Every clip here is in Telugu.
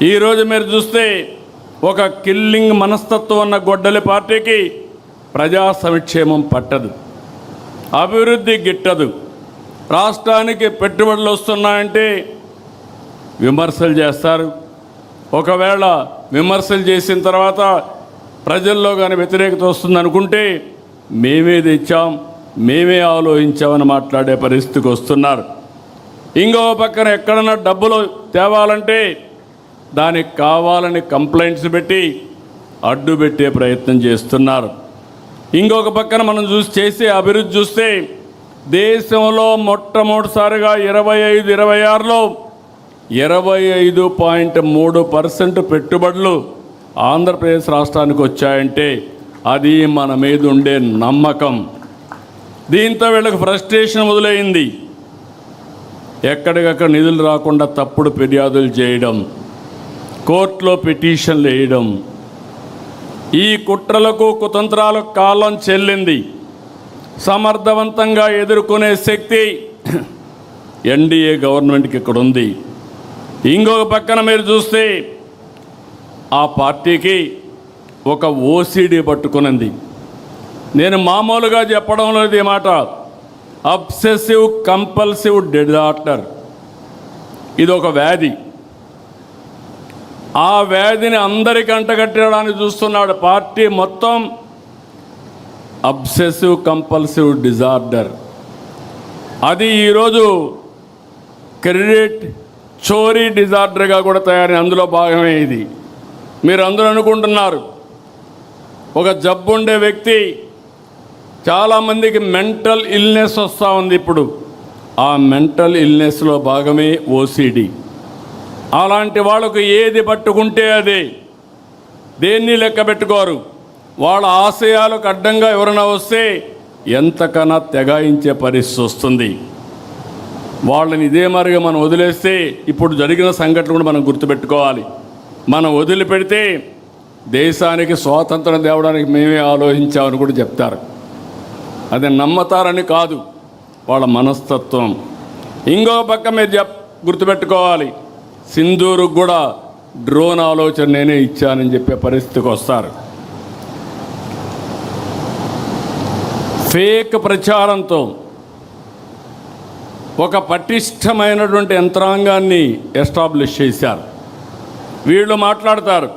ఈరోజు మీరు చూస్తే ఒక కిల్లింగ్ మనస్తత్వం ఉన్న గొడ్డలి పార్టీకి ప్రజా సంక్షేమం పట్టదు, అభివృద్ధి గిట్టదు. రాష్ట్రానికి పెట్టుబడులు వస్తున్నాయంటే విమర్శలు చేస్తారు. ఒకవేళ విమర్శలు చేసిన తర్వాత ప్రజల్లో కానీ వ్యతిరేకత వస్తుందనుకుంటే మేమే తెచ్చాం, మేమే ఆలోచించామని మాట్లాడే పరిస్థితికి వస్తున్నారు. ఇంకో పక్కన ఎక్కడన్నా డబ్బులు తేవాలంటే దానికి కావాలని కంప్లైంట్స్ పెట్టి అడ్డు పెట్టే ప్రయత్నం చేస్తున్నారు. ఇంకొక పక్కన మనం చేసే అభివృద్ధి చూస్తే దేశంలో మొట్టమొదటిసారిగా 25-26లో 25.3% పెట్టుబడులు ఆంధ్రప్రదేశ్ రాష్ట్రానికి వచ్చాయంటే అది మన మీద ఉండే నమ్మకం. దీంతో వీళ్ళకి ఫ్రస్ట్రేషన్ మొదలైంది. ఎక్కడికక్కడ నిధులు రాకుండా తప్పుడు ఫిర్యాదులు చేయడం, కోర్టులో పిటిషన్లు వేయడం, ఈ కుట్రలకు కుతంత్రాలకు కాలం చెల్లింది. సమర్థవంతంగా ఎదుర్కొనే శక్తి ఎన్డీఏ గవర్నమెంట్కి ఇక్కడ ఉంది. ఇంకొక పక్కన మీరు చూస్తే ఆ పార్టీకి ఒక ఓసీడీ పట్టుకునింది. నేను మామూలుగా చెప్పడం లేదు ఈ మాట, అబ్సెసివ్ కంపల్సివ్ డిజార్డర్. ఇది ఒక వ్యాధి. ఆ వ్యాధిని అందరికీ అంటగట్టడానికి చూస్తున్నాడు పార్టీ మొత్తం. అబ్సెసివ్ కంపల్సివ్ డిజార్డర్ అది ఈరోజు క్రెడిట్ చోరీ డిజార్డర్గా కూడా తయారైన అందులో భాగమే ఇది. మీరు అందరూ అనుకుంటున్నారు ఒక జబ్బు ఉండే వ్యక్తి, చాలామందికి మెంటల్ ఇల్నెస్ వస్తూ ఉంది. ఇప్పుడు ఆ మెంటల్ ఇల్నెస్లో భాగమే ఓసిడి. అలాంటి వాళ్ళకు ఏది పట్టుకుంటే అదే, దేన్ని లెక్క పెట్టుకోరు. వాళ్ళ ఆశయాలకు అడ్డంగా ఎవరైనా వస్తే ఎంతకన్నా తెగాయించే పరిస్థితి వస్తుంది. వాళ్ళని ఇదే మరిగా మనం వదిలేస్తే ఇప్పుడు జరిగిన సంఘటనలు కూడా మనం గుర్తుపెట్టుకోవాలి. మనం వదిలిపెడితే దేశానికి స్వాతంత్రం తేవడానికి మేమే ఆలోచించామని కూడా చెప్తారు. అది నమ్మతారని కాదు, వాళ్ళ మనస్తత్వం. ఇంకో పక్క మీరు గుర్తుపెట్టుకోవాలి, సింధూరుకు కూడా డ్రోన్ ఆలోచన నేనే ఇచ్చానని చెప్పే పరిస్థితికి వస్తారు. ఫేక్ ప్రచారంతో ఒక పటిష్టమైనటువంటి యంత్రాంగాన్ని ఎస్టాబ్లిష్ చేశారు. వీళ్ళు మాట్లాడతారు,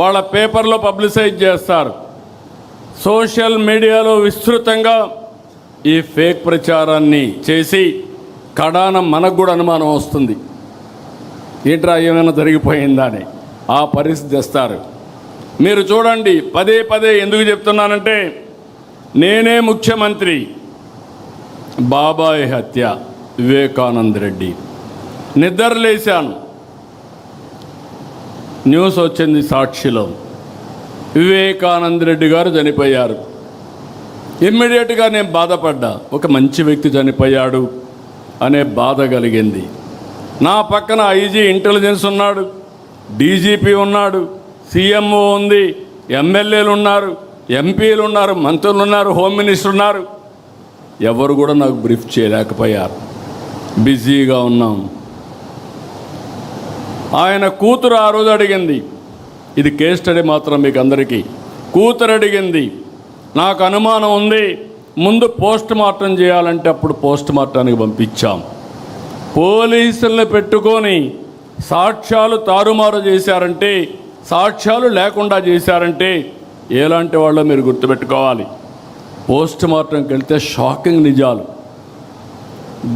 వాళ్ళ పేపర్లో పబ్లిసైజ్ చేస్తారు, సోషల్ మీడియాలో విస్తృతంగా ఈ ఫేక్ ప్రచారాన్ని చేసి కడాన మనకు కూడా అనుమానం వస్తుంది, ఏంట్రా ఏమైనా జరిగిపోయిందా అని. ఆ పరిస్థితి తెస్తారు. మీరు చూడండి, పదే పదే ఎందుకు చెప్తున్నానంటే, నేనే ముఖ్యమంత్రి, బాబాయ్ హత్య, వివేకానంద రెడ్డి, నిద్రలేశాను, న్యూస్ వచ్చింది సాక్షిలో, వివేకానంద రెడ్డి గారు చనిపోయారు. ఇమ్మీడియట్గా నేను బాధపడ్డా, ఒక మంచి వ్యక్తి చనిపోయాడు అనే బాధ కలిగింది. నా పక్కన ఐజీ ఇంటెలిజెన్స్ ఉన్నాడు, డీజీపీ ఉన్నాడు, సీఎంఓ ఉంది, ఎమ్మెల్యేలు ఉన్నారు, ఎంపీలు ఉన్నారు, మంత్రులు ఉన్నారు, హోమ్ మినిస్టర్ ఉన్నారు. ఎవరు కూడా నాకు బ్రీఫ్ చేయలేకపోయారు, బిజీగా ఉన్నాం. ఆయన కూతురు ఆ రోజు అడిగింది, ఇది కేస్ స్టడీ మాత్రం మీకు అందరికీ, కూతురు అడిగింది, నాకు అనుమానం ఉంది, ముందు పోస్ట్ మార్టం చేయాలంటే అప్పుడు పోస్ట్ మార్టానికి పంపించాం. పోలీసుల్ని పెట్టుకొని సాక్ష్యాలు తారుమారు చేశారంటే, సాక్ష్యాలు లేకుండా చేశారంటే ఎలాంటి వాళ్ళో మీరు గుర్తుపెట్టుకోవాలి. పోస్ట్ మార్టంకి వెళ్తే షాకింగ్ నిజాలు,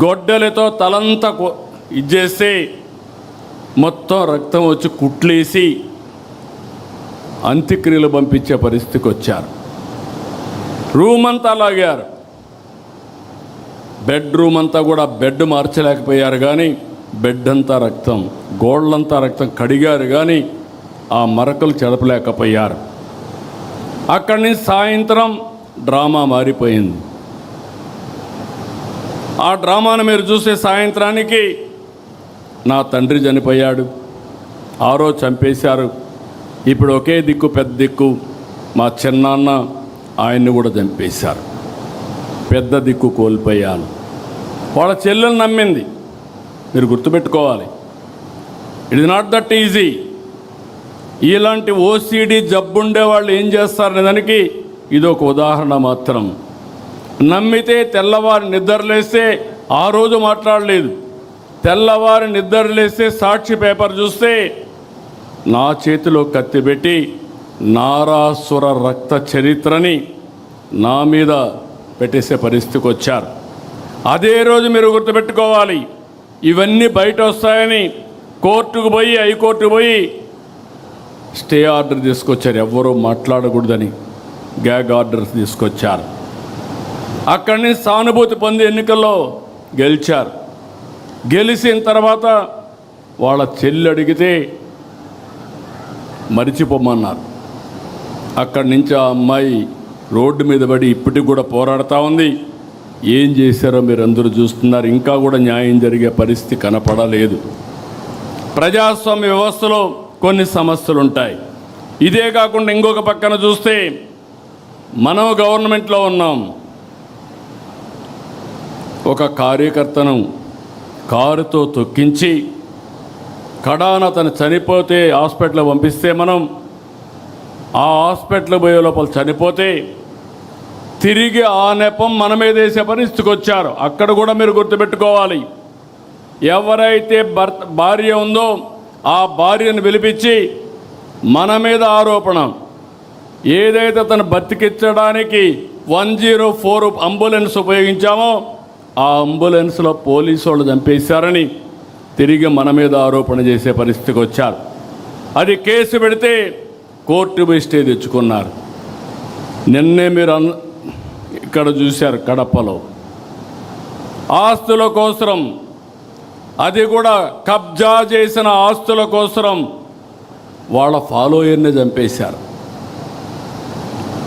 గొడ్డలతో తలంతా ఇచ్చేస్తే మొత్తం రక్తం వచ్చి కుట్లేసి అంత్యక్రియలు పంపించే పరిస్థితికి వచ్చారు. రూమ్ అంతా లాగారు, బెడ్రూమ్ అంతా కూడా బెడ్ మార్చలేకపోయారు, కానీ బెడ్ అంతా రక్తం, గోళ్ళంతా రక్తం కడిగారు, కానీ ఆ మరకలు చెదపలేకపోయారు. అక్కడి నుంచి సాయంత్రం డ్రామా మారిపోయింది. ఆ డ్రామాను మీరు చూసే సాయంత్రానికి నా తండ్రి చనిపోయాడు, ఆ రోజు చంపేశారు, ఇప్పుడు ఒకే దిక్కు పెద్ద దిక్కు మా చిన్నాన్న, ఆయన్ని కూడా చంపేశారు, పెద్ద దిక్కు కోల్పోయాను. వాళ్ళ చెల్లెలు నమ్మింది. మీరు గుర్తుపెట్టుకోవాలి, it is not that easy. ఇలాంటి ఓసిడి జబ్బుండే వాళ్ళు ఏం చేస్తారనే దానికి ఇది ఒక ఉదాహరణ మాత్రం. నమ్మితే తెల్లవారి నిద్రలేస్తే ఆ రోజు మాట్లాడలేదు, తెల్లవారి నిద్రలేస్తే సాక్షి పేపర్ చూస్తే నా చేతిలో కత్తి పెట్టి నారాసుర రక్త చరిత్రని నా మీద పెట్టేసే పరిస్థితికి వచ్చారు. అదే రోజు మీరు గుర్తుపెట్టుకోవాలి, ఇవన్నీ బయట వస్తాయని కోర్టుకు పోయి హైకోర్టుకు పోయి స్టే ఆర్డర్ తీసుకొచ్చారు. ఎవ్వరూ మాట్లాడకూడదని గ్యాగ్ ఆర్డర్స్ తీసుకొచ్చారు. అక్కడి నుంచి సానుభూతి పొంది ఎన్నికల్లో గెలిచారు. గెలిచిన తర్వాత వాళ్ళ చెల్లి అడిగితే మరిచిపోమన్నారు. అక్కడి నుంచి ఆ అమ్మాయి రోడ్డు మీద పడి ఇప్పటికి కూడా పోరాడుతూ ఉంది. ఏం చేశారో మీరు అందరూ చూస్తున్నారు. ఇంకా కూడా న్యాయం జరిగే పరిస్థితి కనపడలేదు. ప్రజాస్వామ్య వ్యవస్థలో కొన్ని సమస్యలు ఉంటాయి. ఇదే కాకుండా ఇంకొక పక్కన చూస్తే మనం గవర్నమెంట్లో ఉన్నాం. ఒక కార్యకర్తను కారుతో తొక్కించి కడాన అతను చనిపోతే హాస్పిటల్ పంపిస్తే మనం ఆ హాస్పిటల్ పోయే లోపల చనిపోతే తిరిగి ఆ నెపం మన మీద వేసే పరిస్థితికి వచ్చారు. అక్కడ కూడా మీరు గుర్తుపెట్టుకోవాలి, ఎవరైతే భార్య ఉందో ఆ భార్యను పిలిపించి మన మీద ఆరోపణ, ఏదైతే తను బతికించడానికి 104 అంబులెన్స్ ఉపయోగించామో ఆ అంబులెన్స్లో పోలీసు వాళ్ళు చంపేశారని తిరిగి మన మీద ఆరోపణ చేసే పరిస్థితికి వచ్చారు. అది కేసు పెడితే కోర్టు పోయి స్టే తెచ్చుకున్నారు. నిన్నే మీరు ఇక్కడ చూశారు, కడపలో ఆస్తుల కోసం, అది కూడా కబ్జా చేసిన ఆస్తుల కోసం వాళ్ళ ఫాలోయర్ని చంపేశారు.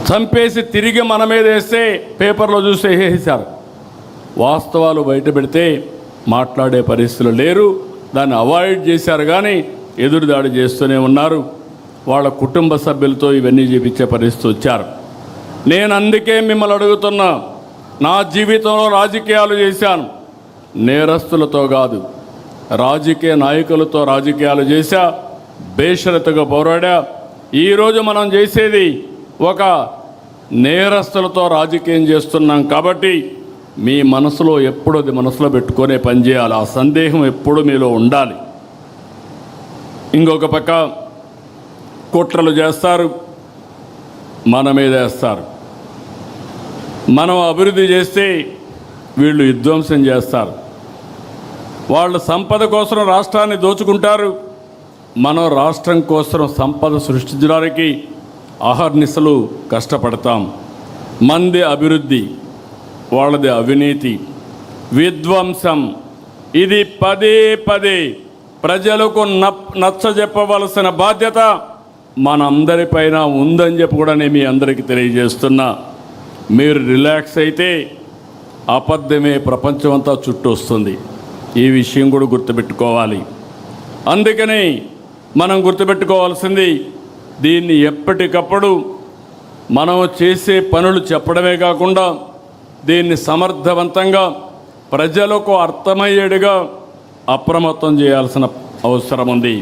చంపేసి తిరిగి మన మీద వేస్తే పేపర్లో చూసి వేసేశారు. వాస్తవాలు బయట పెడితే మాట్లాడే పరిస్థితులు లేరు. దాన్ని అవాయిడ్ చేశారు, కానీ ఎదురుదాడి చేస్తూనే ఉన్నారు. వాళ్ళ కుటుంబ సభ్యులతో ఇవన్నీ చేపించే పరిస్థితి వచ్చారు. నేను అందుకే మిమ్మల్ని అడుగుతున్నా, నా జీవితంలో రాజకీయాలు చేశాను, నేరస్తులతో కాదు, రాజకీయ నాయకులతో రాజకీయాలు చేశా, బేషరతుగా పోరాడా. ఈరోజు మనం చేసేది ఒక నేరస్తులతో రాజకీయం చేస్తున్నాం కాబట్టి మీ మనసులో ఎప్పుడూ అది మనసులో పెట్టుకునే పనిచేయాలి. ఆ సందేహం ఎప్పుడూ మీలో ఉండాలి. ఇంకొక పక్క కుట్రలు చేస్తారు, మన మీద వేస్తారు. మనం అభివృద్ధి చేస్తే వీళ్ళు విధ్వంసం చేస్తారు. వాళ్ళు సంపద కోసం రాష్ట్రాన్ని దోచుకుంటారు. మనం రాష్ట్రం కోసం సంపద సృష్టించడానికి అహర్నిశలు కష్టపడతాం. మంది అభివృద్ధి, వాళ్ళది అవినీతి, విధ్వంసం. ఇది పదే పదే ప్రజలకు నచ్చజెప్పవలసిన బాధ్యత మనందరిపైన ఉందని చెప్పి కూడా నేను మీ అందరికీ తెలియజేస్తున్నా. మీరు రిలాక్స్ అయితే అబద్ధమే ప్రపంచం అంతా చుట్టూ వస్తుంది. ఈ విషయం కూడా గుర్తుపెట్టుకోవాలి. అందుకని మనం గుర్తుపెట్టుకోవాల్సింది, దీన్ని ఎప్పటికప్పుడు మనం చేసే పనులు చెప్పడమే కాకుండా దీన్ని సమర్థవంతంగా ప్రజలకు అర్థమయ్యేట్టుగా అప్రమత్తం చేయాల్సిన అవసరం ఉంది.